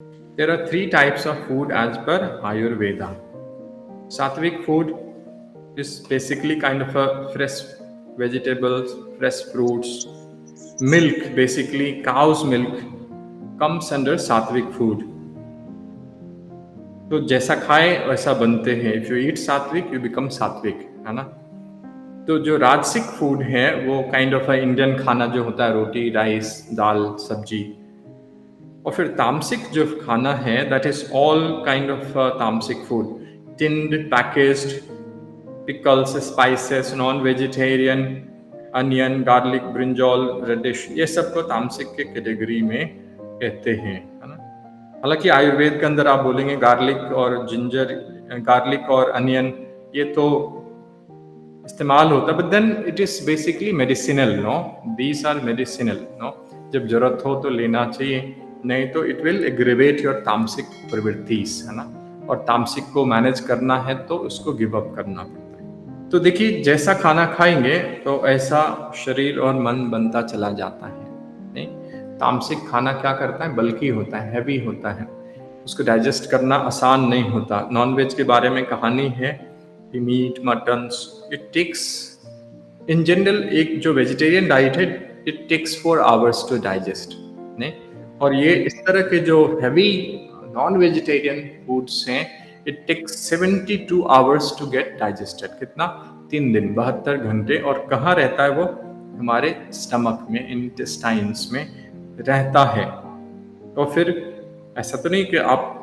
There are three types of food as per Ayurveda. Sattvic food is basically kind of a fresh vegetables, fresh fruits, milk, basically cow's milk comes under sattvic food. तो जैसा खाए वैसा बनते हैं. If you eat सात्विक you become सात्विक, है ना. तो जो राजसिक फूड है वो काइंड ऑफ इंडियन खाना जो होता है, रोटी, राइस, दाल, सब्जी. और फिर तामसिक जो खाना है that is all kind of तामसिक food. Tinned, packaged, pickles, spices, non vegetarian, onion, garlic, brinjal, radish, ये सब को तामसिक के कैटेगरी में कहते हैं, है ना. हालांकि आयुर्वेद के अंदर आप बोलेंगे गार्लिक और जिंजर, गार्लिक और अनियन ये तो इस्तेमाल होता है, but then it is basically medicinal. No, these are medicinal. No, जब जरूरत हो तो लेना चाहिए, नहीं तो इट विल एग्रीवेट योर तामसिक प्रवृत्तिस, है ना. और तामसिक को मैनेज करना है तो उसको गिव अप करना पड़ता है. तो देखिए, जैसा खाना खाएंगे तो ऐसा शरीर और मन बनता चला जाता है. नहीं, तामसिक खाना क्या करता है, बल्कि होता है, हैवी होता है, उसको डाइजेस्ट करना आसान नहीं होता. नॉनवेज के बारे में कहानी है कि meat, mutton, it takes in general, एक जो वेजिटेरियन डाइट है it takes 4 hours to digest. नहीं, और ये इस तरह के जो हैवी नॉन वेजिटेरियन फूड्स हैं it takes 72 hours to get digested. कितना? 3 दिन, 72 घंटे. और कहाँ रहता है वो? हमारे स्टमक में, इंटेस्टाइन्स में रहता है. तो फिर ऐसा तो नहीं कि आप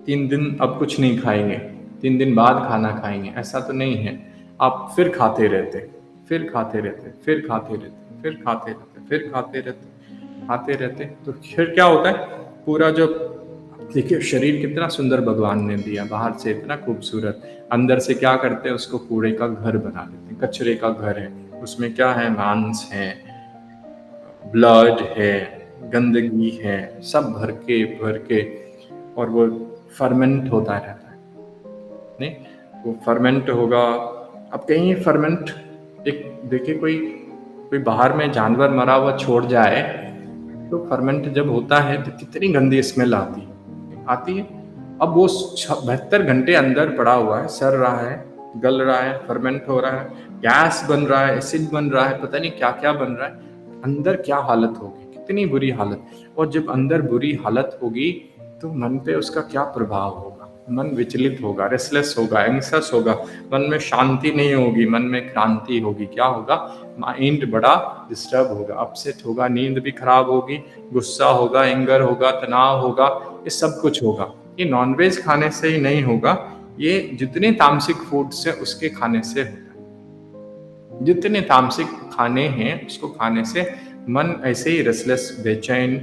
3 दिन अब कुछ नहीं खाएंगे, 3 दिन बाद खाना खाएंगे, ऐसा तो नहीं है. आप फिर खाते रहते, फिर खाते रहते, फिर खाते रहते, फिर खाते रहते, फिर खाते रहते, खाते रहते. तो फिर क्या होता है, पूरा जो, देखिए शरीर कितना सुंदर भगवान ने दिया, बाहर से इतना खूबसूरत, अंदर से क्या करते हैं, उसको कूड़े का घर बना देते हैं, कचरे का घर है. उसमें क्या है, मांस है, ब्लड है, गंदगी है, सब भर के, और वो फर्मेंट होता रहता है. नहीं, वो फर्मेंट होगा. अब कहीं फर्मेंट, एक देखिए कोई बाहर में जानवर मरा हुआ छोड़ जाए तो फर्मेंट जब होता है तो कितनी गंदी स्मेल आती है. अब वो 72 घंटे अंदर पड़ा हुआ है, सड़ रहा है, गल रहा है, फर्मेंट हो रहा है, गैस बन रहा है, एसिड बन रहा है, पता नहीं क्या क्या बन रहा है. अंदर क्या हालत होगी, कितनी बुरी हालत. और जब अंदर बुरी हालत होगी तो मन पे उसका क्या प्रभाव होगा. मन विचलित होगा, रेस्टलेस होगा, एंग्जियस होगा, मन में शांति नहीं होगी, मन में क्रांति होगी. क्या होगा, माइंड बड़ा डिस्टर्ब होगा, अपसेट होगा, नींद भी खराब होगी, गुस्सा होगा, एंगर होगा, तनाव होगा, ये सब कुछ होगा. ये नॉनवेज खाने से ही नहीं होगा, ये जितने तामसिक फूड्स हैं उसके खाने से होता है. जितने तामसिक खाने हैं उसको खाने से मन ऐसे ही रेस्टलेस, बेचैन,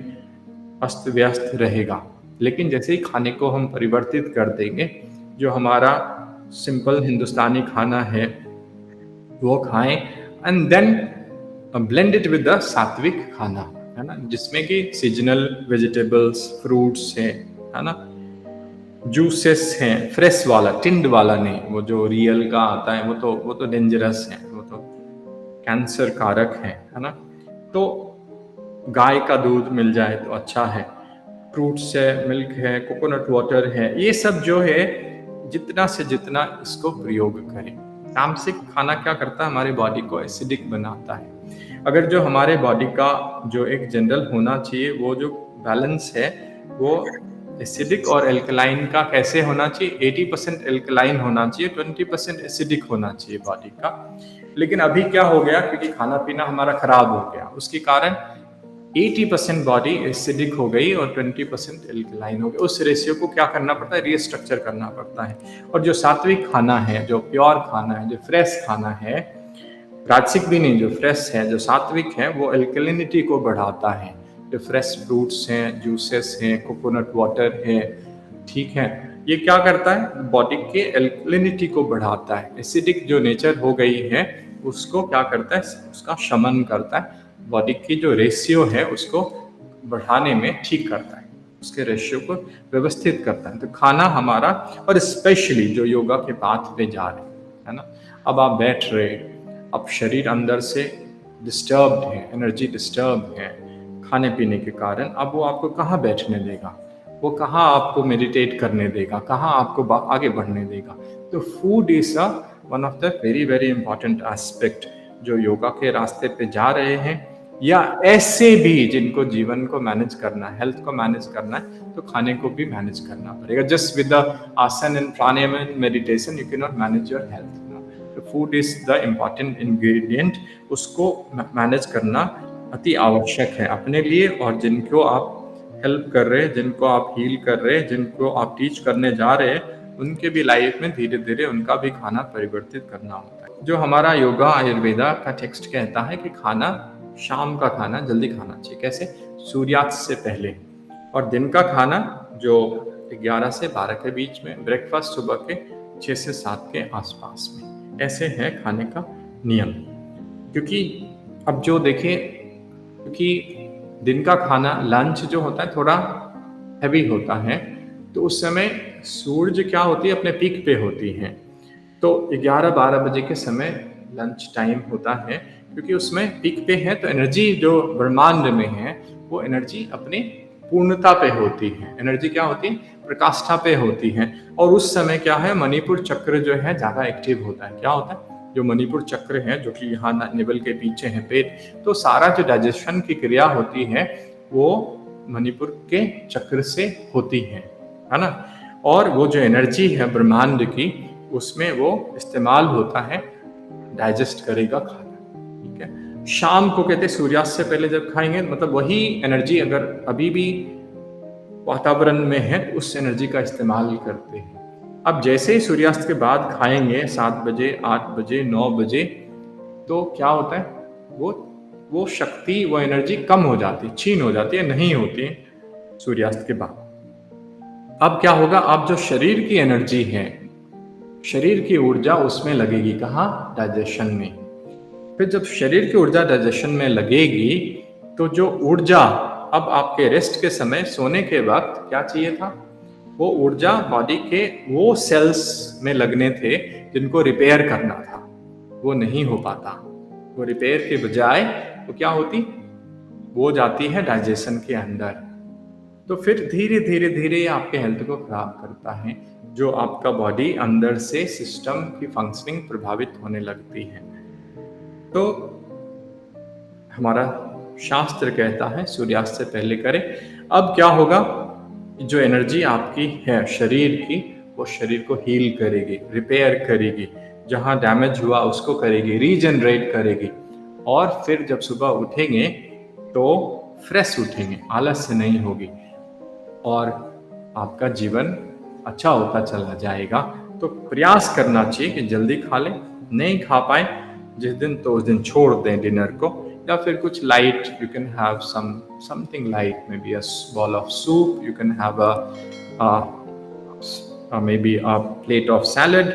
अस्त व्यस्त रहेगा. लेकिन जैसे ही खाने को हम परिवर्तित कर देंगे, जो हमारा सिंपल हिंदुस्तानी खाना है वो खाएं, and then blend it with the sattvic खाना, है ना, जिसमें कि सीजनल वेजिटेबल्स, फ्रूट्स है ना, जूसेस हैं, फ्रेश वाला, टिंड वाला नहीं. वो जो रियल का आता है वो तो डेंजरस है, वो तो कैंसर कारक है ना. तो गाय का दूध मिल जाए तो अच्छा है, फ्रूट्स है, मिल्क है, कोकोनट वाटर है, ये सब जो है जितना से जितना इसको प्रयोग करें. तामसिक खाना क्या करता है, हमारे बॉडी को एसिडिक बनाता है. अगर जो हमारे बॉडी का जो एक जनरल होना चाहिए वो जो बैलेंस है वो एसिडिक और एल्कलाइन का कैसे होना चाहिए, 80% एल्कलाइन होना चाहिए, 20% एसिडिक होना चाहिए बॉडी का. लेकिन अभी क्या हो गया, क्योंकि खाना पीना हमारा खराब हो गया, उसके कारण 80% बॉडी एसिडिक हो गई और 20% एल्कलाइन हो गई. उस रेशियो को क्या करना पड़ता है, रीस्ट्रक्चर करना पड़ता है. और जो सात्विक खाना है, जो प्योर खाना है, जो फ्रेश खाना है, राजसिक भी नहीं, जो फ्रेश है, जो सात्विक है, वो एल्कलिनिटी को बढ़ाता है. जो फ्रेश फ्रूट्स हैं, जूसेस हैं, कोकोनट वाटर है, ठीक है, ये क्या करता है, बॉडी के एल्कलिनिटी को बढ़ाता है. एसिडिक जो नेचर हो गई है उसको क्या करता है, उसका शमन करता है. बॉडी की जो रेशियो है उसको बढ़ाने में ठीक करता है, उसके रेशियो को व्यवस्थित करता है. तो खाना हमारा, और स्पेशली जो योगा के पाथ पे जा रहे हैं, है ना, अब आप बैठ रहे, अब शरीर अंदर से डिस्टर्ब्ड है, एनर्जी डिस्टर्ब है खाने पीने के कारण, अब वो आपको कहाँ बैठने देगा. वो कहाँ आपको मेडिटेट करने देगा, कहाँ आपको आगे बढ़ने देगा। तो food is one of the very very important aspect जो योगा के रास्ते पे जा रहे हैं, या ऐसे भी जिनको जीवन को मैनेज करना है, हेल्थ को मैनेज करना है, तो खाने को भी मैनेज करना पड़ेगा। जस्ट विद द आसन and pranayama and meditation you can not manage your health. Food is the important ingredient, उसको मैनेज करना अति आवश्यक है अपने लिए, और जिनको आप हेल्प कर रहे हैं, जिनको आप हील कर रहे हैं, जिनको आप टीच करने जा रहे हैं, उनके भी लाइफ में धीरे धीरे उनका भी खाना परिवर्तित करना होता है। जो हमारा योगा आयुर्वेदा का टेक्स्ट कहता है कि खाना, शाम का खाना जल्दी खाना चाहिए। कैसे? सूर्यास्त से पहले। और दिन का खाना जो 11 से 12 के बीच में, ब्रेकफास्ट सुबह के 6 से 7 के आसपास में। ऐसे है खाने का नियम। क्योंकि अब जो देखें, क्योंकि दिन का खाना, लंच जो होता है थोड़ा हैवी होता है, तो उस समय सूरज क्या होती है, अपने पीक पे होती है। तो 11-12 बजे के समय लंच टाइम होता है, क्योंकि उसमें पीक पे है, तो एनर्जी जो ब्रह्मांड में है वो एनर्जी अपने पूर्णता पे होती है। एनर्जी क्या होती है? प्रकाष्ठा पे होती है। और उस समय क्या है, मणिपुर चक्र जो है ज़्यादा एक्टिव होता है। क्या होता है? जो मणिपुर चक्र है, जो कि यहाँ निबल के पीछे है पेट, तो सारा जो डाइजेशन की क्रिया होती है वो मणिपुर के चक्र से होती है ना। और वो जो एनर्जी है ब्रह्मांड की, उसमें वो इस्तेमाल होता है, डाइजेस्ट करेगा खाना। ठीक है। शाम को कहते हैं सूर्यास्त से पहले जब खाएंगे, मतलब वही एनर्जी अगर अभी भी वातावरण में है तो उस एनर्जी का इस्तेमाल करते हैं। अब जैसे ही सूर्यास्त के बाद खाएंगे 7 बजे, 8 बजे, 9 बजे, तो क्या होता है, वो शक्ति, वो एनर्जी कम हो जाती है, छीन हो जाती है, नहीं होती है सूर्यास्त के बाद। अब क्या होगा, अब जो शरीर की एनर्जी है, शरीर की ऊर्जा उसमें लगेगी, कहाँ? डाइजेशन में। फिर जब शरीर की ऊर्जा डाइजेशन में लगेगी, तो जो ऊर्जा अब आपके रेस्ट के समय, सोने के वक्त क्या चाहिए था, वो ऊर्जा बॉडी के वो सेल्स में लगने थे जिनको रिपेयर करना था, वो नहीं हो पाता। वो रिपेयर के बजाय वो क्या होती, वो जाती है डाइजेशन के अंदर। तो फिर धीरे धीरे धीरे आपके हेल्थ को खराब करता है, जो आपका बॉडी अंदर से सिस्टम की फंक्शनिंग प्रभावित होने लगती है। तो हमारा शास्त्र कहता है सूर्यास्त से पहले करें। अब क्या होगा, जो एनर्जी आपकी है शरीर की, वो शरीर को हील करेगी, रिपेयर करेगी, जहाँ डैमेज हुआ उसको करेगी, रीजनरेट करेगी। और फिर जब सुबह उठेंगे तो फ्रेश उठेंगे, आलस से नहीं होगी, और आपका जीवन अच्छा होता चला जाएगा। तो प्रयास करना चाहिए कि जल्दी खा लें, नहीं खा पाए जिस दिन तो उस दिन छोड़ दें डिनर को, या फिर कुछ light, you can have something light, may be a ball of soup, you can have maybe a plate of salad,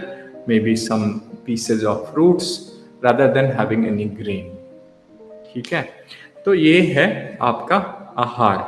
maybe some pieces of fruits rather than having any grain। ठीक है, तो ये है आपका आहार।